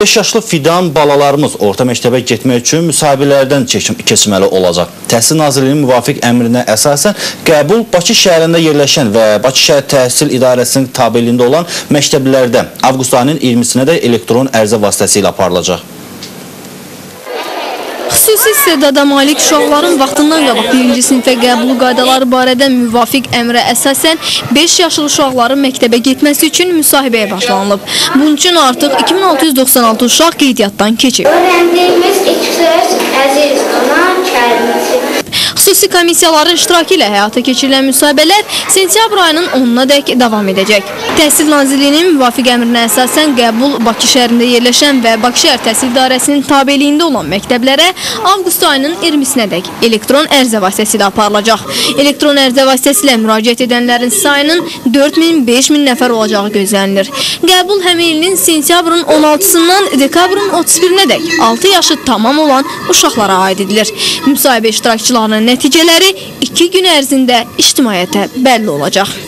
5 yaşlı fidan balalarımız orta məktəbə getmək üçün müsahibələrdən keçməli olacaq. Təhsil Nazirliyinin müvafiq əmrinə əsasən qəbul Bakı şəhərində yerləşən və Bakı şəhər təhsil idarəsinin tabeliyində olan məktəblərdə avqust ayının 20-sinə də elektron ərizə vasitəsilə aparılacaq. Xüsusi istedada malik uşaqların vaxtından qabaq 1-ci sinifə qəbul qaydaları barədə müvafiq əmrə əsasən 5 yaşlı uşaqların məktəbə getməsi üçün müsahibəyə başlanılıb. Bunun üçün artıq 2696 uşaq qeydiyyatdan keçib. Öğrendiğimiz ilk söz əziz ana kəlməsi. Xüsusi komissiyaların iştirakı ilə həyata keçirilən müsahibələr sentyabr ayının 10-na dək davam edəcək. Təhsil Nazirliyinin müvafiq əmrinə əsasən qəbul Bakı şəhərində yerləşən və Bakı şəhər təhsil idarəsinin tabeliyində olan məktəblərə avqust ayının 20-sinə dək elektron ərizə vasitəsilə aparılacaq. Elektron ərizə vasitəsilə müraciət edənlərin sayının 4000-5000 nəfər olacağı gözlənilir. Qəbul həmin ilin sentyabrın 16-sından dekabrın 31-nə dək 6 yaşı tamam olan uşaqlara aid edilir. Müsahibə iştirakçılarının nəticələri 2 gün ərzində ictimaiyyətə bəlli olacaq.